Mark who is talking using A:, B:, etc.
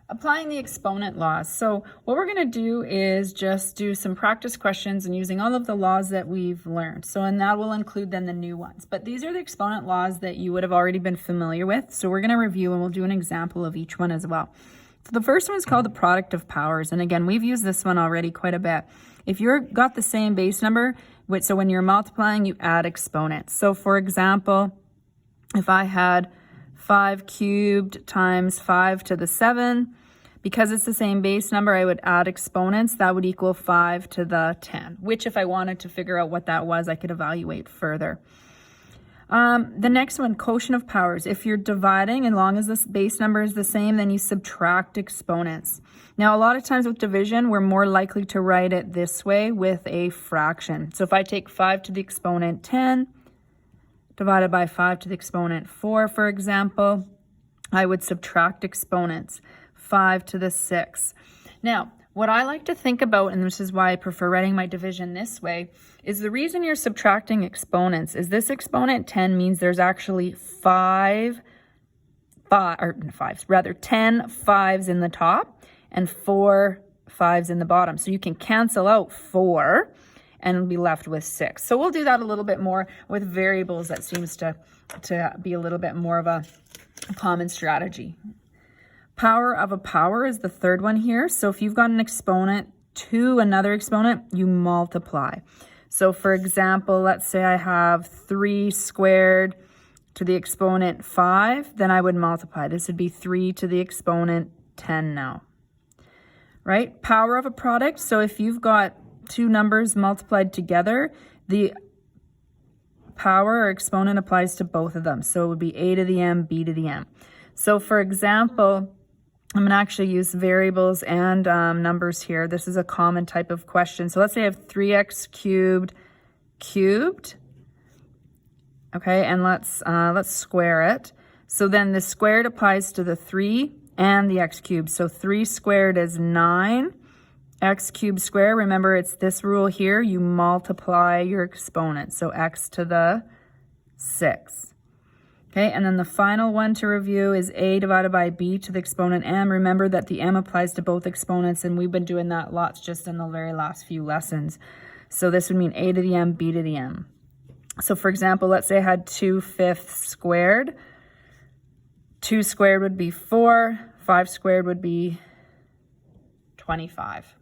A: Applying the exponent laws. So what we're going to do is just do some practice questions and using all of the laws that we've learned. So, and that will include then the new ones. But these are the exponent laws that you would have already been familiar with. So we're going to review and we'll do an example of each one as well. So the first one is called the product of powers. And again, we've used this one already quite a bit. If you've got the same base number, so when you're multiplying, you add exponents. So for example, if I had 5 cubed times 5 to the 7, because it's the same base number, I would add exponents. That would equal 5 to the 10, which if I wanted to figure out what that was, I could evaluate further. The next one, quotient of powers. If you're dividing, as long as this base number is the same, then you subtract exponents. Now, a lot of times with division, we're more likely to write it this way with a fraction. So if I take 5 to the exponent 10, divided by 5 to the exponent 4, for example, I would subtract exponents, 5 to the 6. Now, what I like to think about, and this is why I prefer writing my division this way, is the reason you're subtracting exponents is this exponent 10 means there's actually 10 fives in the top and 4 5s in the bottom. So you can cancel out 4 and be left with 6. So we'll do that a little bit more with variables. That seems to be a little bit more of a common strategy. Power of a power is the third one here. So if you've got an exponent to another exponent, you multiply. So for example, let's say I have 3 squared to the exponent 5, then I would multiply. This would be 3 to the exponent 10 now, right? Power of a product. So if you've got two numbers multiplied together, the power or exponent applies to both of them. So it would be a to the m, b to the m. So for example, I'm going to actually use variables and numbers here. This is a common type of question. So let's say I have 3x cubed, okay, and let's square it. So then the squared applies to the 3 and the x cubed. So 3 squared is 9. X cubed square, remember it's this rule here. You multiply your exponent. So x to the 6. Okay, and then the final one to review is a divided by b to the exponent m. Remember that the m applies to both exponents, and we've been doing that lots just in the very last few lessons. So this would mean a to the m, b to the m. So for example, let's say I had 2/5 squared. 2 squared would be 4. 5 squared would be 25.